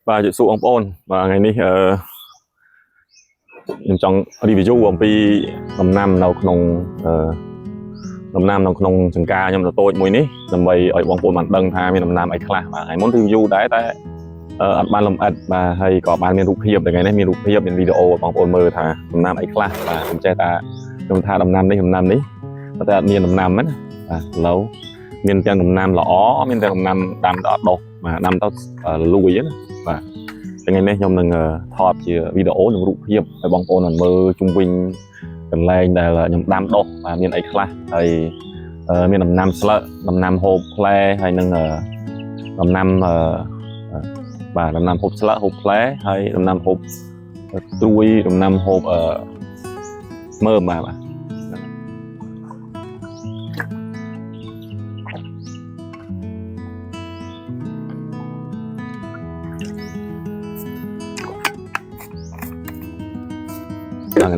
và dự số ông ôn và ngày nay trong review ông pi năm nào không năm nào không chừng ca nhưng mà tôi mùi ní làm vậy ở bóng bồn mặt đằng thà mình năm ấy khác và ngày muốn review đấy tại ban làm ad và hay có ban miền rục hiệp để ngày nay miền rục hiệp miền video bóng bồn mơ thà năm ấy khác và mình che ta chúng ta năm đấy năm đấy và ta miền năm ấy lâu miền tây năm lõ miền tây năm đam đọt đột mà năm tao lùi á và ngày nay nhom đừng thọt chỉ video đừng rụng hiệp hay bóng ôn là mơ trung bình cần lên đây là nhom đam đột và miền ấy khác hay miền năm sợi năm hộp play hay nâng năm và năm hộp sợi hộp play hay năm hộp tui năm hộp mơ mà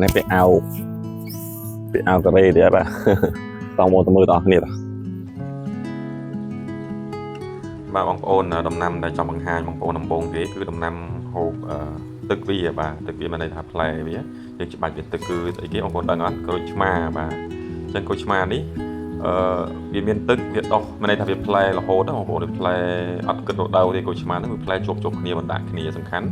cái này phải ao cà phê thì bà tao mua tao mưa to này bà bóng ôn đầm năm để cho bằng hai bóng ôn nằm bồn ghế cứ đầm năm hộp tức vi bà tức vi mà đây là play vía thì chỉ bài việc tức cứ thấy cái bóng ôn đang ăn coach ma bà chân coach ma đi vì miền tức việc đọc mà đây là việc play là hố đó bóng ôn play ăn cất độ đầu thì coach ma nó play chụp kia bằng đại kia sẵn khánh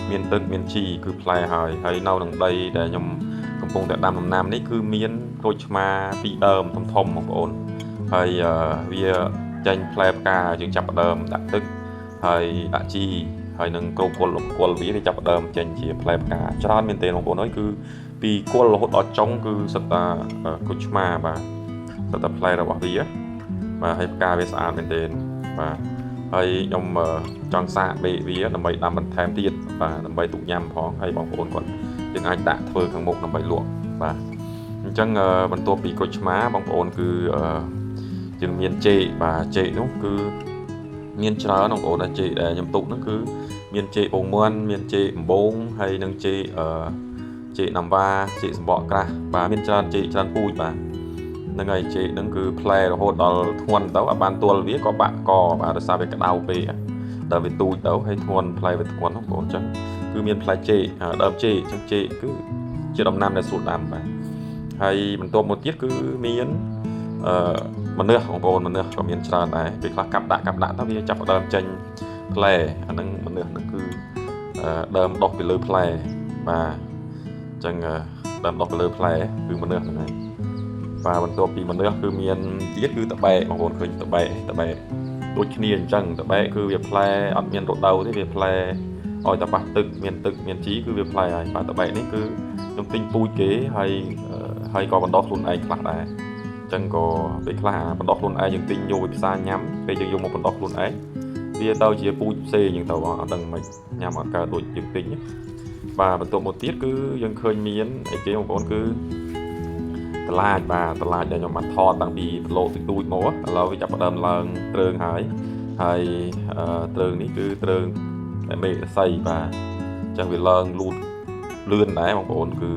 miền tức miền chi cứ play hay nâu đằng đây để nhomកំពុងតែដាំដំណាំនេះគឺមានក្រូចឆ្មាពីរដើមធំៗបងប្អូនហើយវាចេញផ្លែផ្កាយើងចាប់ដើមដាក់ទឹកហើយដាក់ជីហើយនឹងគ្រូគល់វាចាប់ដើមចេញជាផ្លែផ្កាច្រើនមែនទេបងប្អូនអើយគឺពីគល់រហូតដល់ចុងគឺសិតតាក្រូចឆ្មាបាទសិតតាផ្លែរបស់វាបាទហើយផ្កាវាស្អាតមែនទេបាទហើយខ្ញុំចង់សាកបេវាដើម្បីដាំបន្ថែមទៀតបាទដើម្បីទុកញ៉ាំផងហើយបងប្អូនគាត់យើងអាចដាក់ធ្វើខាងមុខដើម្បីលក់បាទអញ្ចឹងបន្ទាប់ពីក្រូចឆ្មាបងប្អូនគឺយើងមានចេកបាទចេកនោះគឺមានច្រើនបងប្អូនចេកដែលខ្ញុំទុកហ្នឹងគឺមានចេកពងមាន់មានចេកដំបងហើយនឹងចេកណាំវ៉ាចេកសម្បកក្រាស់បាទមានច្រើនចេកច្រើនពូជបាទហ្នឹងហើយចេកហ្នឹងគឺផ្លែរហូតដល់ធ្ងន់ទៅអាបានទល់វាក៏បាក់កបាទដោយសារវាក្តៅពេកដល់វាទូចទៅហើយធ្ងន់ផ្លែវាធ្ងន់បងប្អូនអញ្ចឹងគឺមានផ្លែចេកដើមចេកអញ្ចឹងចេកគឺជាដំណាំដែលស្រួលដាំបាទហើយបន្ទាប់មកទៀតគឺមានមនុស្សបងប្អូនមនុស្សក៏មានច្រើនដែរពេលខ្លះកាប់ដាក់ទៅវាចាប់ដើមចេញផ្លែអាហ្នឹងមនុស្សហ្នឹងគឺដើមដុះពីលើផ្លែបាទអញ្ចឹងដើមដុះពីលើផ្លែគឺមនុស្សហ្នឹងហើយបាទបន្ទាប់ពីមនុស្សគឺមានទៀតគឺតបែកបងប្អូនឃើញតបែកដូចគ្នាអញ្ចឹងតបែកគឺវាផ្លែអត់មានរដូវទេវាផ្លែឲ្យតែប៉ះទឹកមានជីគឺវាផ្លែហើយបាទតបែកនេះគឺខ្ញុំទិញពូជគេហើយក៏បណ្ដោះខ្លួនឯងខ្លះដែរអញ្ចឹងក៏ពេលខ្លះបណ្ដោះខ្លួនឯងយើងទិញយកទៅផ្សារញ៉ាំពេលយើងយកមកបណ្ដោះខ្លួនឯងវាទៅជាពូជផ្សេងអញ្ចឹងទៅអត់ដឹងមិនញ៉ាំអត់កើតដូចយើងទិញបាទបន្ទាប់មកទៀតគឺយើងឃើញមានអីគេបងប្អូនគឺតឡាចបាទតឡាចដែលខ្ញុំបានថតតាំងពីគីឡូតិចតួចមកឥឡូវវាចាប់ផ្ដើមឡើងត្រើងហើយត្រើងនេះគឺត្រើងមេស័យបាទអញ្ចឹងវាឡើងលូតលឿនដែរបងប្អូនគឺ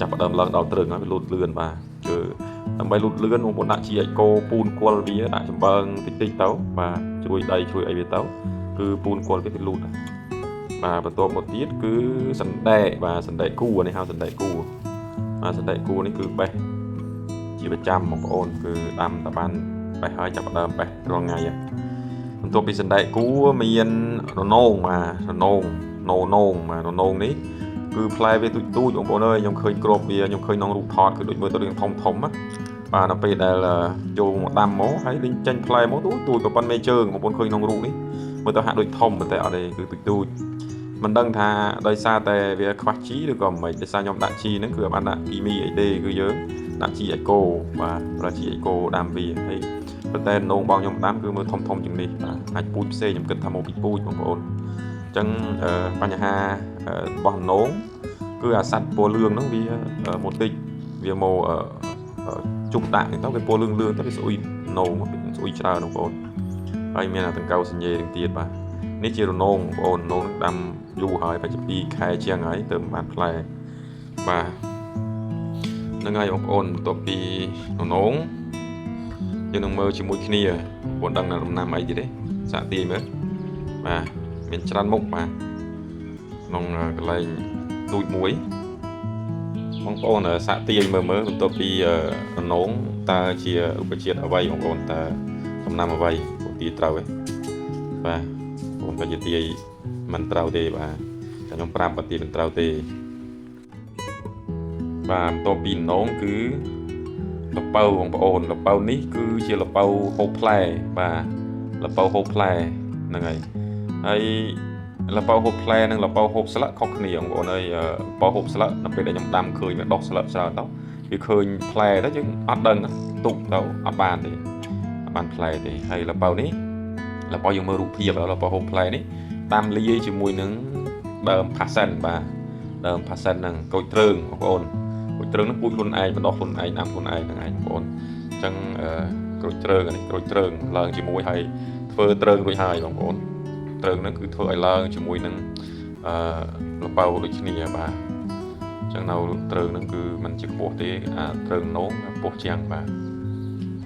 ចាប់ផ្ដើមឡើងដល់ត្រើងហើយវាលូតលឿនបាទគឺដើម្បីលូតលឿនបងប្អូនដាក់ជីអេកូពូនគល់វាដាក់ចំបើងតិចទៅបាទជួយដីជួយអីវាទៅគឺពូនគល់វាលូតបាទបន្ទាប់មកទៀតគឺសណ្ដែកបាទសណ្ដែកគូនេះហៅសណ្ដែកគូបាទសណ្ដែកគូនេះគឺបេះជាប្រចាំបងប្អូនគឺដាំតបានបេះហើយចាប់ផ្ដើមបេះរាល់ថ្ងៃបន្ទាប់ពីសណ្ដែកគូមានរនងបាទរនងនេះគឺផ្លែវាទូចបងប្អូនអើយខ្ញុំឃើញគ្រាប់វាខ្ញុំឃើញក្នុងរូបថតគឺដូចមើលទៅរឿងធំណាបាទដល់ពេលដែលចូលមកដាំមកហើយលេងចេញផ្លែមកទូចក៏ប៉ុនមេជើងបងប្អូនឃើញក្នុងរូបនេះមើលទៅហាក់ដូចធំប៉ុន្តែអត់ទេគឺទូចមិនដឹងថាដោយសារតែវាខ្វះជីឬក៏មិនដោយសារខ្ញុំដាក់ជីហ្នឹងគឺបានដាក់គីមីអីទេគឺយើងដាក់ជីអេកូបាទប្រើជីអេកូដាំវាហើយប៉ុន្តែនងបងខ្ញុំដាំគឺមើលធំជាងនេះបាទអាចពូជផ្សេងខ្ញុំគិតថាមកពីពូជបងប្អូនអញ្ចឹងបញ្ហារបស់នងគឺអាសត្វពណ៌លឿងហ្នឹងវាមកតិចវាមកជុំដាក់ទៅវាពណ៌លឿងទៅវាស្អុយនងស្អុយច្រើនបងប្អូនហើយមានដង្កូវសញ្ញេទាំងទៀតបាទនេះជារនងបងប្អូននងដាំយូរហើយប្រហែលជា2ខែជាងហើយទៅបានផ្លែបាទហ្នឹងហើយបងប្អូនបន្ទាប់ពីរនងយើងនឹងមើលជាមួយគ្នាបងប្អូនដឹងថាដំណាំអីទៀតទេសាកទាយមើលបាទ មានច្រើនមុខបាទក្នុងកន្លែងទូចមួយបងប្អូនសាកទាញមើលបន្ទាប់ពីដំណងតើជារុក្ខជាតិអ្វីបងប្អូនតើដំណាំអ្វីទាយត្រូវទេបាទបងក៏ជាទាយមិនត្រូវទេបាទតែខ្ញុំប្រាប់បើទាយមិនត្រូវទេបាទបន្ទាប់ពីដំណងគឺល្ពៅបងប្អូនល្ពៅនេះគឺជាល្ពៅហូបផ្លែបាទល្ពៅហូបផ្លែហ្នឹងហើយល្ពៅហូបផ្លែនិងល្ពៅហូបស្លឹកខុសគ្នាបងប្អូនអើយល្ពៅហូបស្លឹកនៅពេលដែលខ្ញុំដាំឃើញវាដុះស្លឹកច្រើនទៅវាឃើញផ្លែទៅយើងអត់ដឹងទុកទៅអត់បានទេអត់បានផ្លែទេហើយល្ពៅនេះល្ពៅយើងមើលរូបភាពល្ពៅហូបផ្លែនេះតាមលាយជាមួយនឹងដើមផាសិនបាទដើមផាសិនហ្នឹងក្រូចទ្រើងបងប្អូនក្រូចទ្រើងហ្នឹងពូជខ្លួនឯងបណ្ដោះខ្លួនឯងដាំខ្លួនឯងហ្នឹងឯងបងប្អូនអញ្ចឹងក្រូចទ្រើងនេះក្រូចទ្រើងឡើងជាមួយហើយធ្វើទ្រើងរួចហើយបងប្អូនទ្រើងហ្នឹងគឺធ្វើឲ្យឡើងជាមួយនឹងល្ពៅដូចគ្នាបាទអញ្ចឹងនៅទ្រើងហ្នឹងគឺมันជាខ្ពស់ទេអាទ្រើងនោមខ្ពស់ជាងបាទ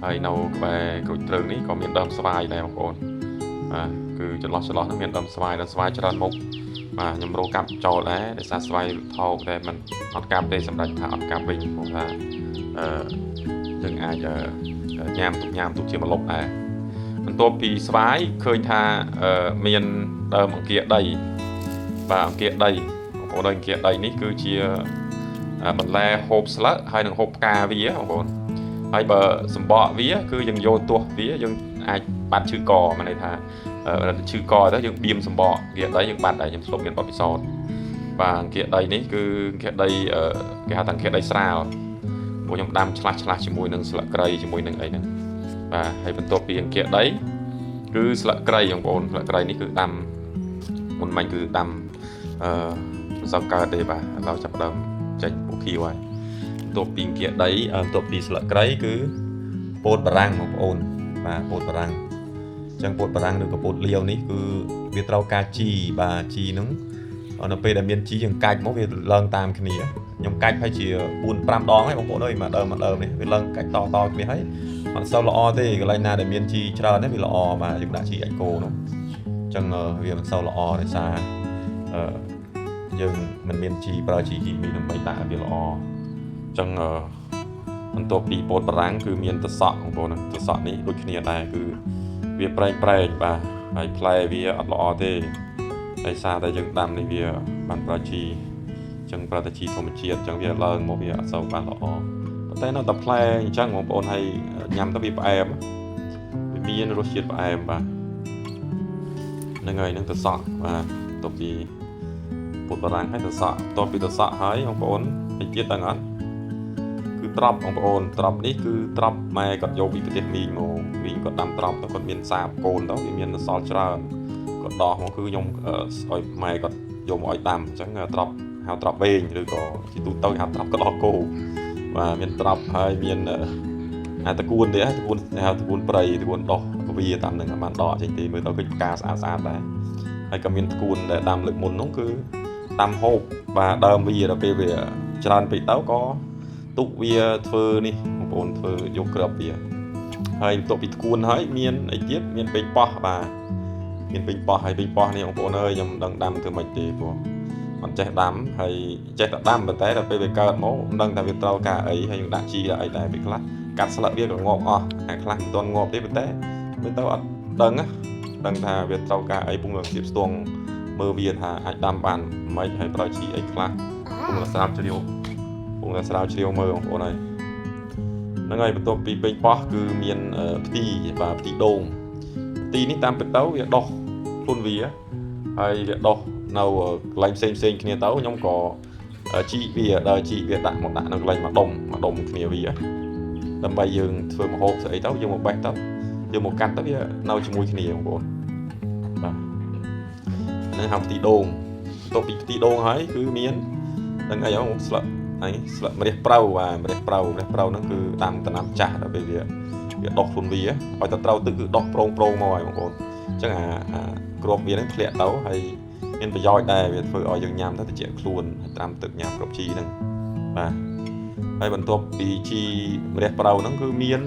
ហើយនៅក្បែរក្រូចទ្រើងនេះក៏មានដើមស្វាយដែរបងប្អូនបាទគឺចន្លោះហ្នឹងមានដើមស្វាយច្រើនមុខបាទខ្ញុំរកកាប់ចោលដែរដោយសារស្វាយថោកតែมันអត់កាប់ទេសម្រាប់ថាអត់កាប់វិញព្រោះថាយើងអាចញ៉ាំទុកជាម្លប់ដែរបន្ទាប់ពីស្វាយឃើញថាមានដើមអង្គាដីបាទអង្គាដីបងប្អូនអង្គាដីនេះគឺជាបន្លែហូបស្លឹកហើយនឹងហូបផ្កាវាបងប្អូនហើយបើសម្បកវាគឺយើងយកទាស់វាយើងអាចបាត់ឈឺកមានន័យថាឈឺកទៅយើងបៀមសម្បកអង្គាដីយើងបាត់ដែរខ្ញុំធ្លាប់មានបទពិសោធន៍បាទអង្គាដីនេះគឺអង្គាដីគេហៅថាអង្គាដីស្រាលព្រោះខ្ញុំដាំឆ្លាស់ជាមួយនឹងស្លឹកគ្រៃជាមួយនឹងអីហ្នឹងបាទហើយបន្ទាប់ពីអង្គាដីគឺស្លឹកគ្រៃបងប្អូនស្លឹកគ្រៃនេះគឺដាំមុនមិញគឺដាំមិនសូវកើតទេបាទឥឡូវចាប់ដើមចេញពូខៀវហើយបន្ទាប់ពីអង្គាដីបន្ទាប់ពីស្លឹកគ្រៃគឺពោតបារាំងបងប្អូនបាទពោតបារាំងអញ្ចឹងពោតបារាំងឬក៏ពោតលាវនេះគឺវាត្រូវការជីបាទជីហ្នឹងនៅពេលដែលមានជីយើងកាច់មកវាឡើងតាមគ្នាខ្ញុំកាច់ហើយជា 4-5 ដងហើយបងប្អូនអើយមកដើមនេះវាឡើងកាច់តគ្នាហើយអត់សូវល្អទេកន្លែងណាដែលមានជីច្រើនទេវាល្អបាទយើងដាក់ជីអេកូនោះអញ្ចឹងវាមិនសូវល្អដោយសារយើងមិនមានជីប្រើជីគីមីដើម្បីដាក់ឲ្យវាល្អអញ្ចឹងបន្ទាប់ពីពោតបារាំងគឺមានទឹកសក់បងប្អូនទឹកសក់នេះដូចគ្នាដែរគឺវាប្រែងបាទហើយផ្លែវាអត់ល្អទេដោយសារតែយើងដាំនេះវាបានប្រើជីអញ្ចឹងប្រើតែជីធម្មជាតិអញ្ចឹងវាឡើងមកវាអត់សូវបានល្អប៉ុន្តែនៅតែផ្លែអញ្ចឹងបងប្អូនហើយញ៉ាំទៅវាផ្អែមវាមានរសជាតិផ្អែមបាទហ្នឹងហើយនឹងទឹកសក់បាទបន្ទាប់ពីពោតបារាំងហើយទឹកសក់បន្ទាប់ពីទឹកសក់ហើយបងប្អូនតិចទៀតដឹងអត់គឺត្រប់បងប្អូនត្រប់នេះគឺត្រប់ម៉ែគាត់យកពីប្រទេសមីងមកមីងគាត់ដាំត្រប់ទៅគាត់មានសាបកូនទៅវាមានសល់ច្រើនគាត់ដោះមកគឺខ្ញុំឲ្យម៉ែគាត់យកមកឲ្យដាំអញ្ចឹងត្រប់ហៅត្រប់វែងឬក៏ជាទូទៅហៅត្រប់កដោះគោបាទមានត្រប់ហើយមានតកួនទេតកួនហៅតកួនព្រៃតកួនដោះវាតាមនឹងបានដកចេញទេមើលទៅឃើញផ្កាស្អាតដែរហើយក៏មានតកួនដែលដាំលើកមុននោះគឺដាំហូបបាទដើមវាដល់ពេលវាច្រើនពេកទៅក៏ទុកវាធ្វើនេះបងប្អូនធ្វើយកក្របវាហើយបន្ទាប់ពីតកួនហើយមានអីទៀតមានពេញប៉ោះបាទមានពេញប៉ោះហើយពេញប៉ោះនេះបងប្អូនអើយខ្ញុំដឹងដាំធ្វើម៉េចទេព្រោះអត់ចេះដាំហើយចេះតែដាំប៉ុន្តែដល់ពេលវាកើតមកមិនដឹងថាវាត្រូវការអីហើយយើងដាក់ជីដាក់អីដែរពេលខ្លះកាត់ស្លឹកវាក៏ងាប់អស់ហើយខ្លះមិនទាន់ងាប់ទេប៉ុន្តែមើលទៅអត់ដឹងថាវាត្រូវការអីពងភាពស្ទងមើលវាថាអាចដាំបានមិនហើយប្រើជីអីខ្លះពងស្រាវជ្រាវមើលបងប្អូនហើយហ្នឹងហើយបន្ទាប់ពីពេញប៉ោះគឺមានផ្ទីបាទផ្ទីដូងផ្ទីនេះតាមពិតទៅវាដុះខ្លួនវាហើយវាដុះនៅកន្លែងផ្សេងគ្នាទៅខ្ញុំក៏ជីវាដល់ជីវាដាក់នៅកន្លែងមួយដុំគ្នាវាដើម្បីយើងធ្វើម្ហូបស្អីទៅយើងមកបេះទៅយើងមកកាត់ទៅវានៅជាមួយគ្នាបងប្អូនបាទនឹងហៅផ្ទីដូងបន្ទាប់ពីផ្ទីដូងហើយគឺមាននឹងអីហ្នឹងស្លឹកម្រះប្រៅបាទម្រះប្រៅហ្នឹងគឺដាំដំណាំចាស់ដល់ពេលវាដុះខ្លួនវាឲ្យតែត្រូវទឹកគឺដុះប្រងមកហើយបងប្អូនអញ្ចឹងអាគ្រាប់វាហ្នឹងធ្លាក់ទៅហើយមានប្រយោជន៍ដែរវាធ្វើឲ្យយើងញ៉ាំទៅត្រជាក់ខ្លួនត្រាំទឹកញ៉ាំគ្រាប់ជីហ្នឹងបាទហើយបន្ទាប់ពីជីម្រះប្រៅហ្នឹងគឺមាន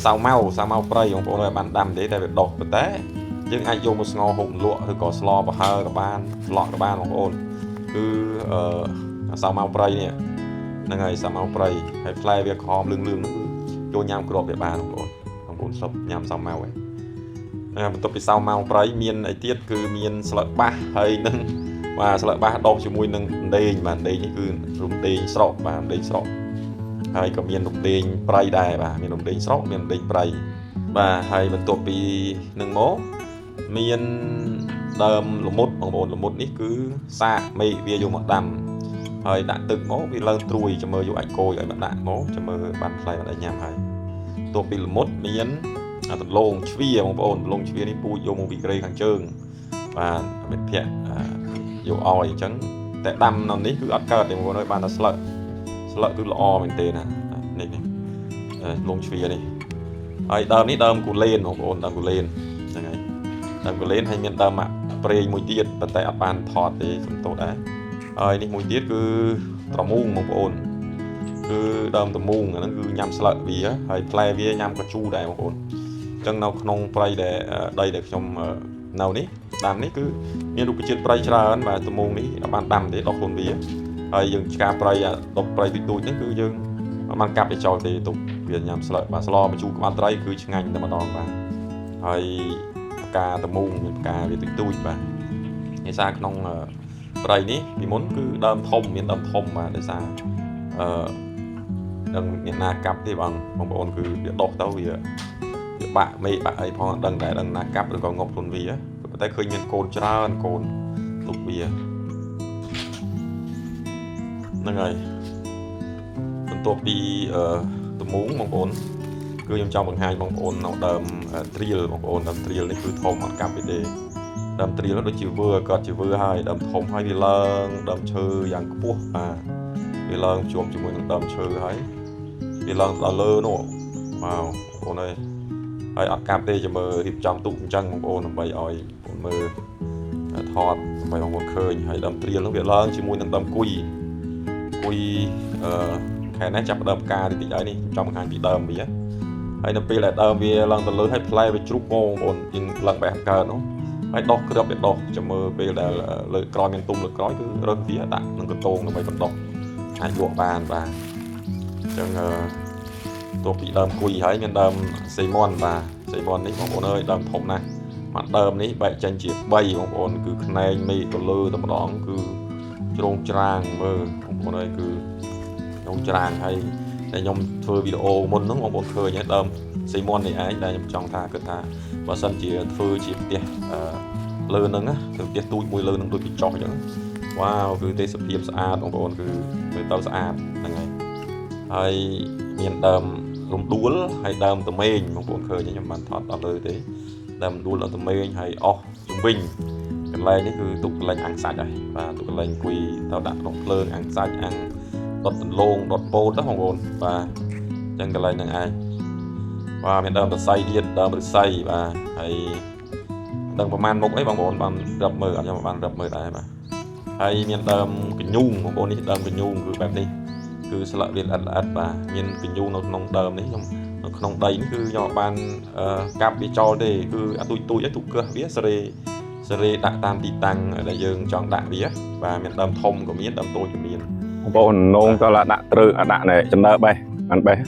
sao mau prey ông bố ơi bạn đâm để tại việc đột thực tế nhưng ai vô một ngò hụt lụa thì có slo và hơi các bạn lọ các bạn ông ôn cứ sao mau prey nè là ngày sao mau prey hay fly việc hòm lưng nó vô nhằm cột để bạn ông ôn sập nhằm sao mau ấyបន្ទាប់ពីសៅម៉ោងប្រៃមានអីទៀតគឺមានស្លឹកបាសហើយនឹងបាទស្លឹកបាសដុសជាមួយនឹងដេងបាទដេងនេះគឺរំដេងស្រកបាទដេងស្រកហើយក៏មានរំដេងប្រៃដែរបាទមានរំដេងស្រកមានរំដេងប្រៃបាទហើយបន្ទាប់ពីនឹងមកមានដើមល្មុតបងប្អូនល្មុតនេះគឺសាកមេវាយកមកដាំហើយដាក់ទឹកមកវាឡើងត្រួយចាំមើលយកអាចគោយឲ្យមកដាក់មកចាំមើលបានផ្លែបានញ៉ាំហើយបន្ទាប់ពីល្មុតមានដលងជ្វាបងប្អូនដលងជ្វានេះពូជយកមកពីក្រេខាងជើងបាទមិត្តភ័ក្ដិយកឲ្យអញ្ចឹងតែដាំនៅនេះគឺអត់កើតទេបងប្អូនអើយបានតែស្លឹកគឺល្អមែនទេណានេះដលងជ្វានេះហើយដើមនេះដើមគូលែនបងប្អូនដើមគូលែនហ្នឹងហើយដើមគូលែនហើយមានដើមប្រេងមួយទៀតប៉ុន្តែអត់បានថតទេសំទោសដែរហើយនេះមួយទៀតគឺត្រមូងបងប្អូនគឺដើមត្រមូងអាហ្នឹងគឺញ៉ាំស្លឹកវាហើយផ្លែវាញ៉ាំកាជូដែរបងប្អូនចឹងនៅក្នុងព្រៃដែលដីដែលខ្ញុំនៅនេះដាំនេះគឺមានរុក្ខជាតិព្រៃច្រើនបាទត្មូងនេះអត់បានដាំទេដុះខ្លួនវាហើយយើងឆ្ការព្រៃដុះព្រៃទូចៗហ្នឹងគឺយើងអត់បានកាប់ទៅចោលទេទុកវាញ៉ាំស្លឹកបាទស្លម្ជូរក្បាលត្រីគឺឆ្ងាញ់តែម្ដងបាទហើយផ្កាត្មូងមានផ្កាវាទូចៗបាទឯសារក្នុងព្រៃនេះពីមុនគឺដើមធំមានដើមធំបាទដោយសារដឹងអ្នកណាកាប់ទេបងប្អូនគឺវាដុះទៅវាបាក់មេបាក់អីផងដឹងតែដឹងណាកាប់ឬក៏ងប់ខ្លួនវាប៉ុន្តែឃើញមានកូនច្រើនកូនទុកវាហ្នឹងហើយបន្ទាប់ពីត្មូងបងប្អូនគឺខ្ញុំចង់បង្ហាញបងប្អូននៅដើមត្រៀលបងប្អូនដើមត្រៀលនេះគឺធំអត់កាប់ទេដើមត្រៀលដូចជាវើគាត់ជាវើហើយដើមធំហើយវាឡើងដើមឈើយ៉ាងខ្ពស់បាទវាឡើងជួបជាមួយនឹងដើមឈើហើយវាឡើងដល់លើនោះវ៉ាវបងប្អូនអើយហើយអត់កាប់ទេចាំមើលរៀបចំទុកអញ្ចឹងបងប្អូនដើម្បីឲ្យបងមើលថតដើម្បីបងប្អូនឃើញហើយដើមត្រៀលនោះវាឡើងជាមួយនឹងដើមគុយខែនេះចាប់ដើមផ្កាតិចហើយនេះចង់បង្ហាញពីដើមវាហើយនៅពេលដែលដើមវាឡើងទៅលើហើយផ្លែវាជ្រុះងបងប្អូនយើងឡើងបែបកើតនោះហើយដោះគ្រាប់វាដោះចាំមើលពេលដែលលើក្រោយមានទុំលើក្រោយគឺរើសវាដាក់នឹងកន្ទងដើម្បីបណ្ដោះអាចលក់បានបាទអញ្ចឹងទោះពីដើមគុយហើយមានដើមសេមន់បាទសេមន់នេះបងប្អូនអើយដើមធំណាស់មកដើមនេះបែកចេញជា3បងប្អូនគឺខ្នែងមេទៅលើតែម្ដងគឺជ្រងច្រាងមើលបងប្អូនអើយគឺជ្រងច្រាងហើយតែខ្ញុំធ្វើវីដេអូមុនហ្នឹងបងប្អូនឃើញហើយដើមសេមន់នេះឯងដែលខ្ញុំចង់ថាគិតថាបើសិនជាធ្វើជាផ្ទះលើហ្នឹងណាធ្វើផ្ទះទូចមួយលើហ្នឹងដូចពីចុះអញ្ចឹងវ៉ាវគឺទេសភាពស្អាតបងប្អូនគឺមើលទៅស្អាតហ្នឹងហើយមានដើមរំដួលហើយដើមត្មេងបងប្អូនឃើញខ្ញុំបានថតដល់លើទេដើមរំដួលដល់ត្មេងហើយអស់ជំវិញកន្លែងនេះគឺទុកកន្លែងអាំងសាច់ហើយបាទទុកកន្លែងអង្គុយទៅដាក់ក្នុងភ្លើងអាំងសាច់អាំងដុតដលងដុតពោតទៅបងប្អូនបាទអញ្ចឹងកន្លែងហ្នឹងឯងបាទមានដើមរស័យទៀតដើមរស័យបាទហើយដឹងប្រហែលមុខអីបងប្អូនបានរាប់មើលអត់ខ្ញុំបានរាប់មើលដែរបាទហើយមានដើមកញ្ញូងបងប្អូននេះដើមកញ្ញូងគឺបែបនេះគឺស្លឹកវាល្អិតបាទមានកញ្ញូងនៅក្នុងដើមនេះខ្ញុំនៅក្នុងដីនេះគឺខ្ញុំបានកាប់វាចោលទេគឺអាទូចទូចấyទូកឹះវាសេរីដាក់តាមទីតាំងដែលយើងចង់ដាក់វាបាទមានដើមធំក៏មានដើមតូចក៏មានបងប្អូននងក៏ដាក់ត្រូវដាក់ណែចំណើបេះបានបេះ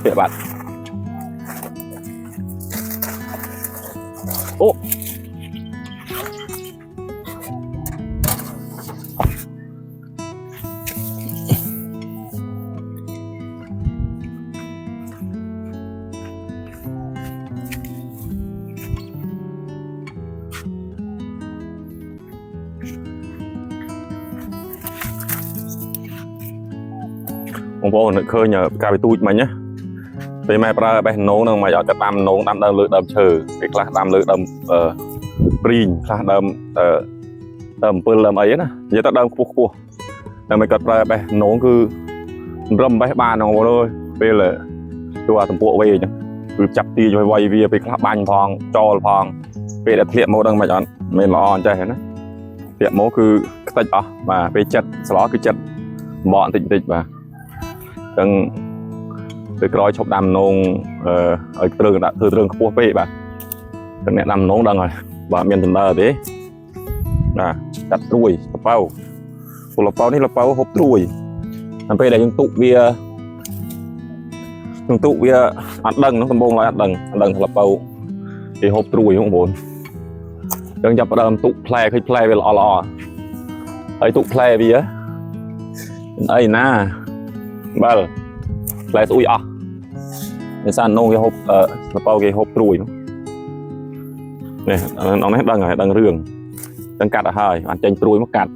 Địa bạn. Ô. ông bố nó khơi nhờ cà phê tui mà nhá về mai pra bé nấu nó mà giờ cái tam nấu tam đâm lưỡi đâm chờ cái class tam lưỡi đâm green class đâm pơ làm ấy nè giờ ta đâm cua là mày cắt pra bé nấu cứ râm bé ba nó thôi về làตัวตำปูเวจ้ะคือจับตีจะไปไวเวียไปคลับบ้านพองจอพองไปแต่เทียมโมดังมาจอนไม่ร้อนใจเห็นนะเทียมโมคือติดอ๋อมาไปจัดสล้อคือจัดบ่อนติดมาดังไปกรอยชกดำนงตรึงน่ะคือตรึงขั้วเป๊ะป่ะดังเนี้ยดำนงดังเลยบ่เมียนถึงเลยดิจัดรุยกระเป๋าตัวกระเป๋านี่กระเป๋าหอบรุยมันไปได้ยังตุเวียยังตุเวียอัดดังน้องตำบงเลยอัดดังกระเป๋าไอ้หอบรุยของผมยังจับประเดิมตุแพร่เคยแพร่ไปหล่อไอ้ตุแพร่เวียไอ้น่าบ้าแพร่ตุยอ่ะในสานนงcái hộpกระเป๋าcái hộpรุยเนี่ยน้องนี่ดังไงดังเรื่องดังกัดอะเฮ้ยอันเจนตุยมากัด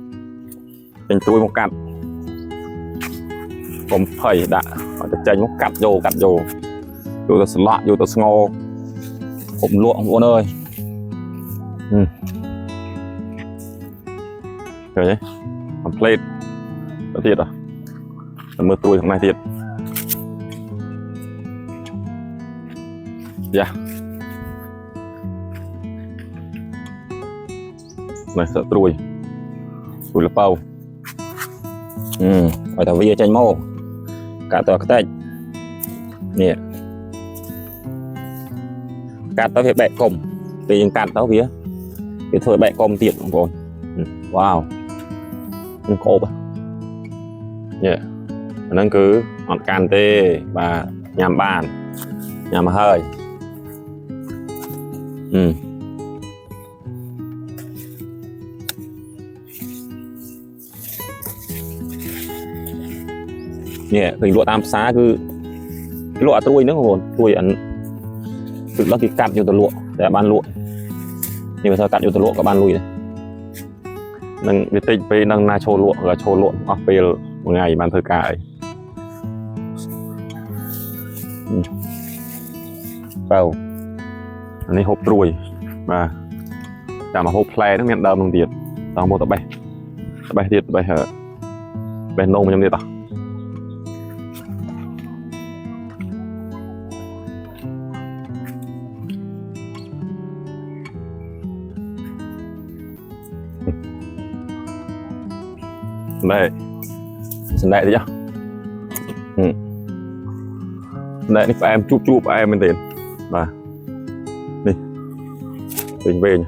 ผมเผยด่าจะเจนมากัดโยอยู่ตัวสละอยู่ตัวสงอผมลวกหัวเลยเห็นไหมทำเพลทตัวทีดอ่ะมือตุยของนายทีดdạ này sợ trùi là bao phải thằng vía tranh mô cả tờ cái nè cắt tao phải bẹ cồng thì những cắt tao vía thì thôi bẹ cồng tiệt không còn wow nhưng khổ à nè nên cứ ngọn can tê và nhằm bàn nhằm hơi nè hình lụa tam xá cứ cái lụa tôi nữa hồn tôi ăn tự nó thì cắt vô từ lụa để ban lụa nhưng mà sao cắt vô từ lụa có ban lùi này nâng cái tinh pe nâng na trôi lụa là trôi lụa hoặc pe một ngày ban thời cải vàoอันนี้หบตรุยมาจากมาหบแพลนั่งเมียนเดิมลงเดียดต้องโบต่อไปเดียดไปเหอะไปนงมันยังเดียดต่อđây xin đại đi nhá đây đi em chụp em bên tiền mà đi mình về nhỉ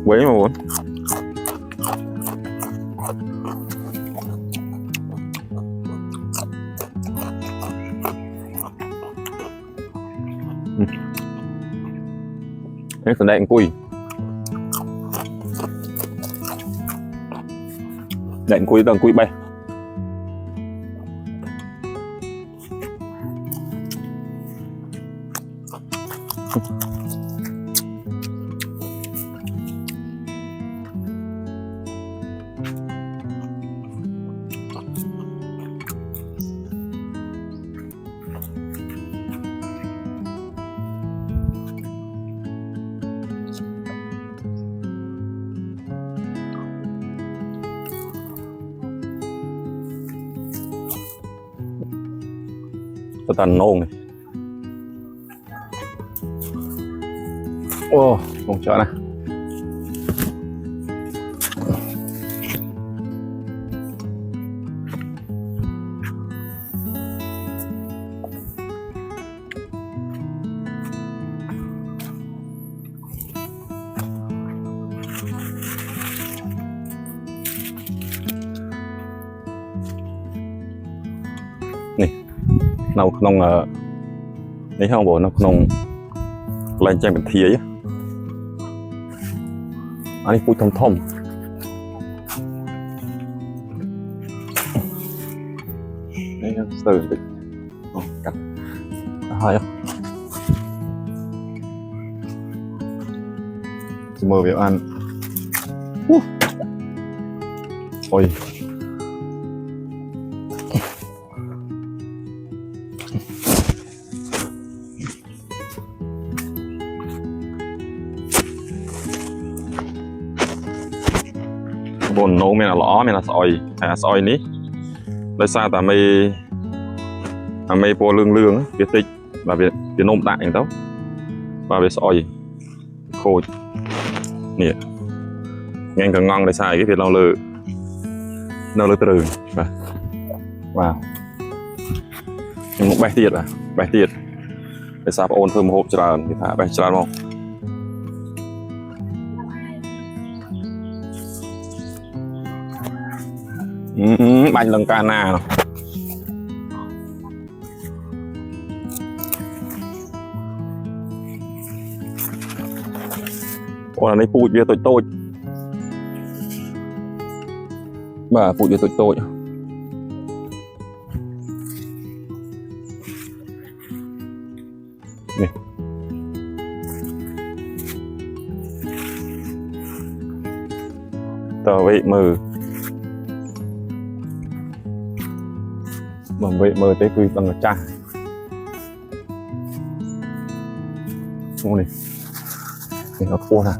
quấy mà muốn cái phần đây cùi đèn cùi tầng cùi bay toàn nôn này ô không chợ này nào không đấy không bộ nó không lên trang bình thìa á anh pui thông đấy sờ được cắt ហើយจะមើលវាអានអូយបងណូមានល្អមានស្អុយតែស្អុយនេះដោយសារតែមេពណ៌លឿងវាតិចបាទវានំដាក់អញ្ចឹងទៅបាទវាស្អុយខូចនេះញ៉ាំកងងដោយសារវានៅលើទ្រើងបាទខ្ញុំមកបេះទៀតដោយសារបងអូនធ្វើម្ហូបច្រើនគេថាបេះច្រើនមកបាញ់លង្កាណាអូននេះពូជវាតូចបាទពូជវាតូចនេះតើវិញមើលបំវិញមើលទេគឺដឹងចាស់អូនេះអត់ខ្ពស់ណា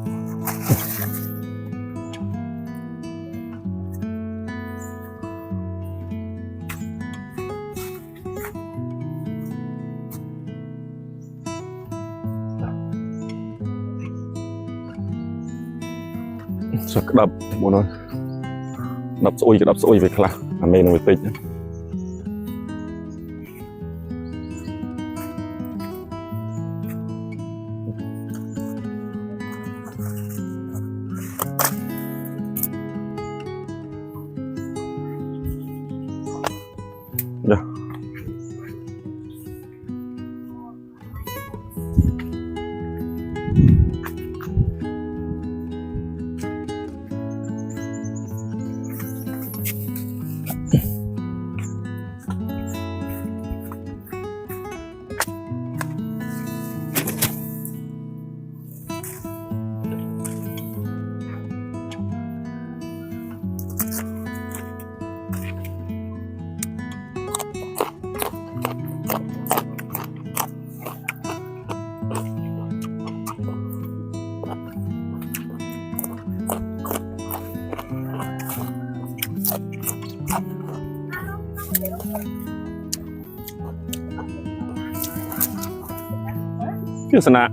សក្តាប់បងអើយដាប់ស្អុយវាខ្លះអាមេនឹងវាតិចទស្សនៈ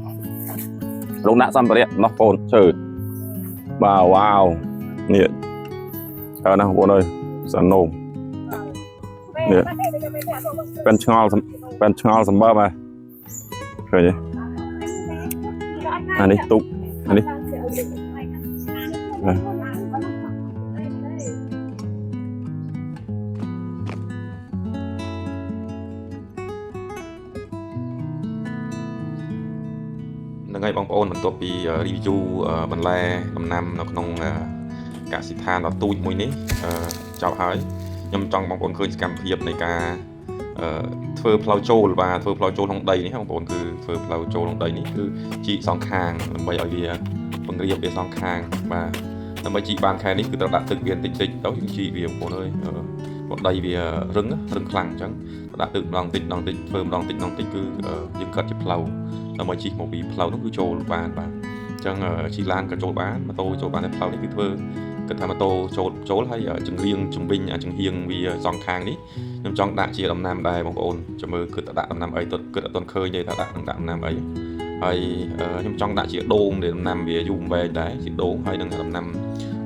លងដាក់សម្ភារៈណោះបងជើបាទវ៉ាវនេះណាបងអើយសាននោមនេះប៉ែនឆ្ងល់សម្បើបាទឃើញទេអានេះទុកអានេះនឹងហើយបងប្អូនបន្ទាប់ពី review បន្លែដំណាំនៅក្នុងកសិដ្ឋានដ៏ទូចមួយនេះចប់ហើយខ្ញុំចង់បងប្អូនឃើញសកម្មភាពនៃការធ្វើផ្លូវចូលបាទធ្វើផ្លូវចូលក្នុងដីនេះបងប្អូនគឺធ្វើផ្លូវចូលក្នុងដីនេះគឺជីកសងខាងដើម្បីឲ្យវាពង្រាបវាសងខាងបាទដើម្បីជីកបានខែនេះគឺត្រូវដាក់ទឹកវាតិចទៅយើងជីកវាបងប្អូនអើយព្រោះដីវារឹងខ្លាំងអញ្ចឹងដាក់ទឹកម្ដងតិចធ្វើម្ដងតិចគឺយើងកាត់ជាផ្លូវដើម្បីជីកមកពីផ្លូវនោះគឺចូលបានបាទអញ្ចឹងជីកឡានក៏ចូលបានម៉ូតូចូលបានតែផ្លូវនេះគឺធ្វើគិតថាម៉ូតូចូលហើយចង្រៀងជំវិញចង្ហៀងវាសងខាងនេះខ្ញុំចង់ដាក់ជាដំណាំដែរបងប្អូនចាំមើលគិតដាក់ដំណាំអីគិតអត់ទាន់ឃើញទេថាដាក់ដំណាំអីហើយខ្ញុំចង់ដាក់ជាដូងដែលដំណាំវាយូរវែងដែរជាដូងហើយនឹងដំណាំ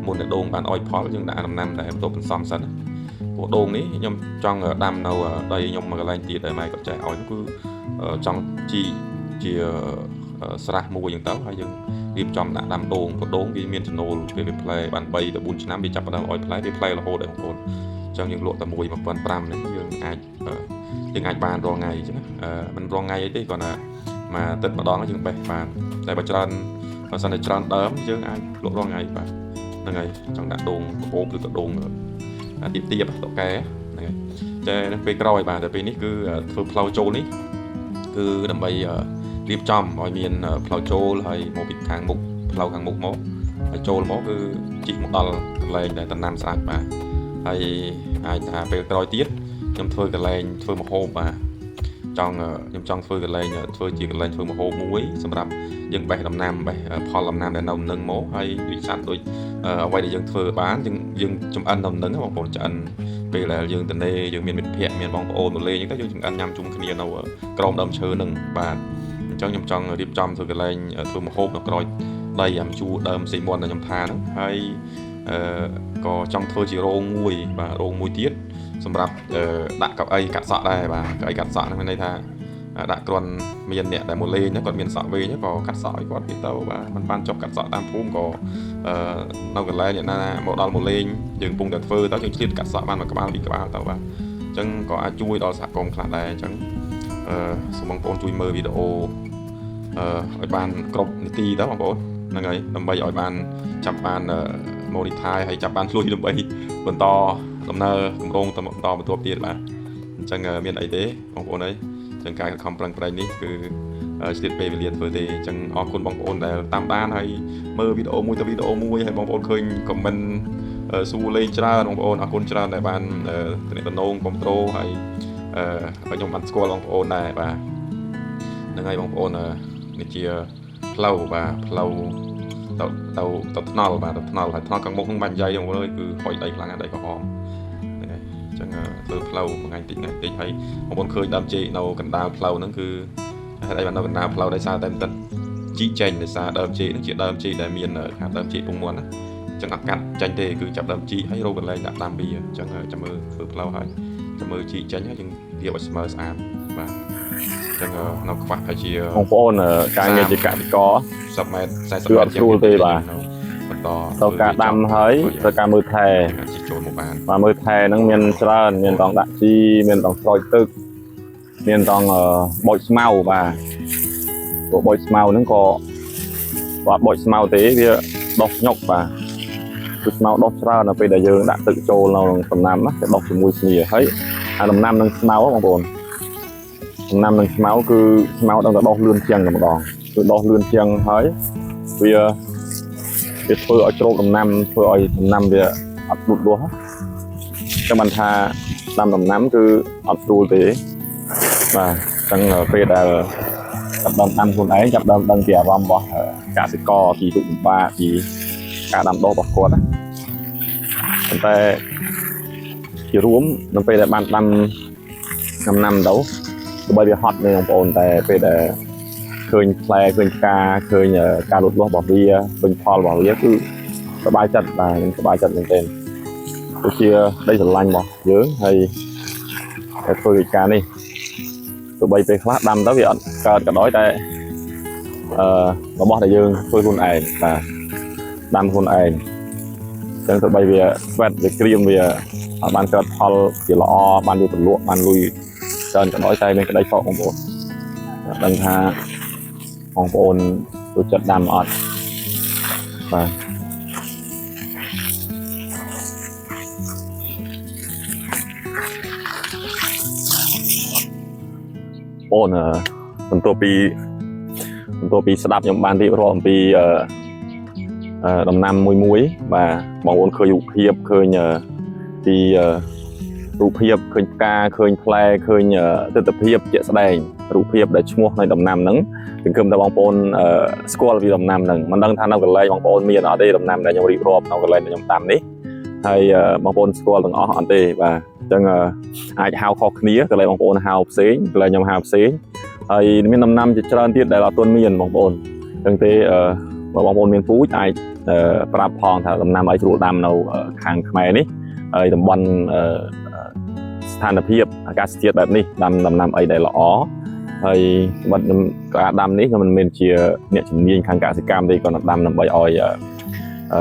មុនតែដូងបានអោយផលយើងដាក់ដំណាំតែបន្ទាប់បន្សំសិនព្រោះដូងនេះខ្ញុំចង់ដាំនៅដីខ្ញុំមកកន្លែងទៀតតែម៉ែគាត់ចែកឲ្យគឺចង់ជីជាស្រះមួយយ៉ាងទៅហើយយើងរៀបចំដាក់ដាំដូងព្រោះដូងវាមានចំណូលពេលវាផ្លែបាន3ទៅ4ឆ្នាំវាចាប់ផ្ដើមឲ្យផ្លែវាផ្លែរហូតដែរបងប្អូនអញ្ចឹងយើងលក់តែមួយ 1,500 នេះយើងអាចបានរាល់ថ្ងៃអញ្ចឹងមិនរាល់ថ្ងៃអីទេគ្រាន់តែមកទឹកម្ដងយើងបេះបានតែបើច្រើនបើសិនតែច្រើនដើមយើងអាចលក់រាល់ថ្ងៃបាទហ្នឹងហើយចង់ដាក់ដូងកាបូបឬក៏ដូងទៀបតកែហ្នឹងហើយតែនៅពេលក្រោយបាទតែពេលនេះគឺធ្វើផ្លូវចូលនេះ គឺដើម្បីរៀបចំឲ្យមានផ្លូវចូលហើយមកពីខាងមុខផ្លូវខាងមុខមកហើយចូលមកគឺជិះមកដល់កន្លែងដែលដំណាំស្រាច់បាទហើយអាចថាពេលក្រោយទៀតខ្ញុំធ្វើកន្លែងធ្វើម្ហូបបាទខ្ញុំចង់ធ្វើកន្លែងធ្វើជាកន្លែងធ្វើម្ហូបមួយសម្រាប់យើងបេះដំណាំបេះផលដំណាំដែលនៅនឹងមកហើយដូចសัตว์ដូចអ្វីដែលយើងធ្វើបានយើងចំអិននៅនឹងបងប្អូនឆ្អិនពេលដែលយើងទៅនេយើងមានមិត្តភ័ក្តិមានបងប្អូនមកលេងអញ្ចឹងទៅយើងចំអិនញ៉ាំជុំគ្នានៅក្រោមដើមឈើនឹងបាទអញ្ចឹងខ្ញុំចង់រៀបចំធ្វើកន្លែងធ្វើម្ហូបនៅក្រោយដីអាំជួដើមស៊ីមុនដែលខ្ញុំថាហ្នឹងហើយក៏ចង់ធ្វើជារោងមួយបាទរោងមួយទៀតសម្រាប់ដាក់កៅអីកាត់សក់ដែរបាទកៅអីកាត់សក់ហ្នឹងមានន័យថាដាក់គ្រាន់មានអ្នកដែលមកលេងគាត់មានសក់វែងក៏កាត់សក់ឲ្យគាត់ទៅបាទមិនបានចុះកាត់សក់តាមភូមិក៏នៅកន្លែងអ្នកណាមកដល់មកលេងយើងកំពុងតែធ្វើទៅយើងឆ្លៀតកាត់សក់បានមួយក្បាលពីរក្បាលទៅបាទអញ្ចឹងក៏អាចជួយដល់សហគមន៍ខ្លះដែរអញ្ចឹងសូមបងប្អូនជួយមើលវីដេអូឲ្យបានគ្រប់នាទីទៅបងប្អូនហ្នឹងហើយដើម្បីឲ្យបានចាប់បានmonetize ហើយចាប់បានលុយដើម្បីបន្តដំណើរគម្រោងបន្តបន្ទាប់ទៀតបាទអញ្ចឹងមានអីទេបងប្អូនអើយអញ្ចឹងការខំប្រឹងប្រែងនេះគឺឆ្លៀតពេលវេលាធ្វើទេអញ្ចឹងអរគុណបងប្អូនដែលតាមដានហើយមើលវីដេអូមួយទៅវីដេអូមួយហើយបងប្អូនឃើញ comment សួរលេងច្រើនបងប្អូនអរគុណច្រើនដែលបានទំនាក់ទំនងគ្រប់ត្រូលហើយឲ្យខ្ញុំបានស្គាល់បងប្អូនដែរបាទហ្នឹងហើយបងប្អូននេះជាផ្លូវបាទផ្លូវទៅថ្នល់បាទទៅថ្នល់ហើយថ្នល់ខាងមុខហ្នឹងបាញ់យាយបងប្អូនគឺហុយដីខ្លាំងណាស់ដីក្រហមហ្នឹងហើយអញ្ចឹងធ្វើផ្លូវមួយថ្ងៃតិចហើយបងប្អូនឃើញដើមចេកនៅកណ្ដាលផ្លូវហ្នឹងគឺហេតុអីបាននៅកណ្ដាលផ្លូវដោយសារតែមិនជីកចេញដោយសារដើមចេកហ្នឹងជាដើមចេកដែលមានខាងដើមចេកពងមាន់ណាអញ្ចឹងអត់កាត់ចេញទេគឺចាប់ដើមជីកហើយរកកន្លែងដាក់ដាំវាអញ្ចឹងចាំមើលធ្វើផ្លូវហើយចាំមើលជីកចេញហើយយើងវាឲ្យស្មើស្អាតបាទអញ្ចឹងនៅខ្វះហើយជាបងប្អូនការងារជាកសិករ10ម៉ែត្រ40ម៉ែត្រស្រួលទេបាទបន្តទៅការដាំហើយទៅការមើលថែជីចូលមកបានបាទមើលថែហ្នឹងមានច្រើនមានតង់ដាក់ជីមានតង់ស្រោចទឹកមានតង់បូចស្មៅបាទពួកបូចស្មៅហ្នឹងក៏បាទបូចស្មៅទេវាដុះញុកបាទគឺស្មៅដុះច្រើននៅពេលដែលយើងដាក់ទឹកចូលនៅដំណាំណាវាដុះជាមួយគ្នាហើយអាដំណាំនឹងស្មៅបងប្អូនដំណាំនឹងស្មៅគឺស្មៅដល់តែដុះលឿនជាងតែម្ដងគឺដុះលឿនជាងហើយវាធ្វើឲ្យជ្រោកដំណាំធ្វើឲ្យដំណាំវាអត់លូតលាស់ចឹងបានថាដំណាំគឺអត់ស្រួលទេបាទចឹងពេលដែលចាប់ដើមដាំខ្លួនឯងចាប់ដើមដឹងពីអារម្មណ៍របស់កសិករពីទុកលំបាកពីការដាំដុះរបស់គាត់ប៉ុន្តែជារួមនៅពេលដែលបានដាំដំណាំទៅទោះបីវាហត់ទេបងប្អូនតែពេលដែលឃើញផ្លែឃើញផ្កាឃើញការលូតលាស់របស់វាឃើញផលរបស់វាគឺសប្បាយចិត្តបាទខ្ញុំសប្បាយចិត្តមែនទែនគឺជាដីស្រឡាញ់របស់យើងហើយធ្វើកិច្ចការនេះទោះបីពេលខ្លះដាំទៅវាអត់កើតក៏ដោយតែរបស់ដែលយើងធ្វើខ្លួនឯងបាទដាំខ្លួនឯងអញ្ចឹងទោះបីវាស្វេតវាក្រៀមវាបានកើតផលជាល្អបានយកទៅលក់បានលុយច្រើនក៏ដោយតែមានក្តីសោកបងប្អូនដឹងថាបងប្អូនចូលចិត្តដាំអត់បាទអូនបន្ទាប់ពីស្ដាប់ខ្ញុំបានរៀបរាប់អំពីដំណាំមួយបាទបងប្អូនឃើញរូបភាពឃើញពីរូបភាពឃើញផ្កាឃើញផ្លែឃើញទិដ្ឋភាពជាក់ស្ដែងរូបភាពដែលឈ្មោះនៃដំណាំហ្នឹងសង្ឃឹមថាបងប្អូនស្គាល់ពីដំណាំហ្នឹងមិនដឹងថានៅកន្លែងបងប្អូនមានអត់ទេដំណាំដែលខ្ញុំរៀបរាប់នៅកន្លែងដែលខ្ញុំដាំនេះហើយបងប្អូនស្គាល់ទាំងអស់អត់ទេបាទអញ្ចឹងអាចហៅខុសគ្នាកន្លែងបងប្អូនហៅផ្សេងកន្លែងខ្ញុំហៅផ្សេងហើយមានដំណាំជាច្រើនទៀតដែលអត់ទាន់មានបងប្អូនអញ្ចឹងទេបើបងប្អូនមានពូជអាចប្រាប់ផងថាដំណាំអីស្រួលដាំនៅខាងខ្មែរនេះហើយតំបន់ស្ថានភាពអាកាសធាតុបែបនេះដាំដំណាំអីដែលល្អហើយបាត់ការដាំនេះក៏មិនមែនជាអ្នកជំនាញខាងកសិកម្មទេគាត់ដាំដើម្បីឲ្យ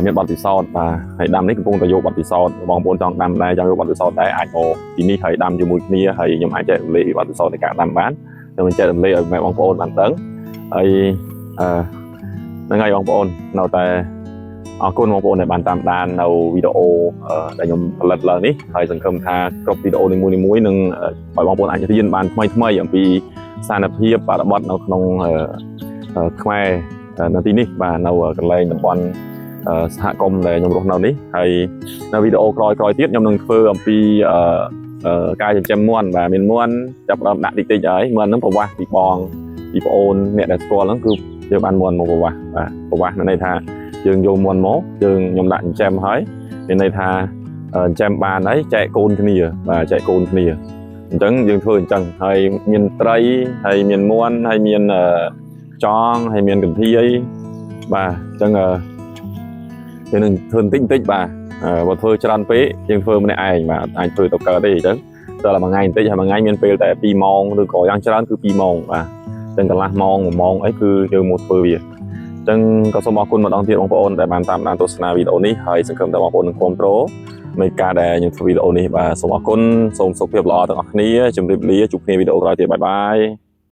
មានបទពិសោធន៍បាទហើយដាំនេះកំពុងតែយកបទពិសោធន៍បងប្អូនចង់ដាំដែរចង់យកបទពិសោធន៍ដែរអាចមកទីនេះហើយដាំជាមួយគ្នាហើយខ្ញុំអាចចែករំលែកបទពិសោធន៍នៃការដាំបានខ្ញុំចែករំលែកឲ្យបងប្អូនបានដឹងហើយហ្នឹងហើយបងប្អូននៅតែអរគុណបងប្អូនដែលបានតាមដាននៅវីដេអូដែលខ្ញុំផលិតឡើងនេះហើយសង្ឃឹមថាគ្រប់វីដេអូនីមួយៗនឹងឲ្យបងប្អូនអាចរៀនបានថ្មីអំពី សារនភាពបរិបត្តិនៅក្នុងខ្មែរនៅទីនេះបាទនៅកន្លែងតំបន់សហគមន៍ដែលខ្ញុំរស់នៅនេះហើយនៅវីដេអូក្រោយៗទៀតខ្ញុំនឹងធ្វើអំពីការចិញ្ចឹមមាន់បាទមានមាន់ចាប់ផ្ដើមដាក់តិចៗហើយមាន់ហ្នឹងប្រវាស់ពីបងពីប្អូនអ្នកដែលស្គាល់ហ្នឹងគឺយើងបានមាន់មកប្រវាស់បាទប្រវាស់មានន័យថាយើងយកមាន់មកខ្ញុំដាក់ចិញ្ចឹមហើយមានន័យថាចិញ្ចឹមបានហើយចែកកូនគ្នាបាទចែកកូនគ្នាអញ្ចឹងយើងធ្វើអញ្ចឹងហើយមានត្រីហើយមានមាន់ហើយមានខ្យងហើយមានកន្ធាយបាទអញ្ចឹងយើងនឹងធ្វើបន្តិចបាទបើធ្វើច្រើនពេកយើងធ្វើម្នាក់ឯងបាទអាចធ្វើទៅកើតទេអញ្ចឹងដល់មួយថ្ងៃបន្តិចហើយមួយថ្ងៃមានពេលតែ2ម៉ោងឬក៏យ៉ាងច្រើនគឺ2ម៉ោងបាទអញ្ចឹងកន្លះម៉ោង1ម៉ោងអីគឺយើងមកធ្វើវាអញ្ចឹងក៏សូមអរគុណម្ដងទៀតបងប្អូនដែលបានតាមដានទស្សនាវីដេអូនេះហើយសង្ឃឹមថាបងប្អូននឹងគាំទ្រនៃការដែលខ្ញុំធ្វើវីដេអូនេះបាទសូមអរគុណសូមសុខភាពល្អទាំងអស់គ្នាជម្រាបលាជួបគ្នាវីដេអូក្រោយទៀតបាយបាយ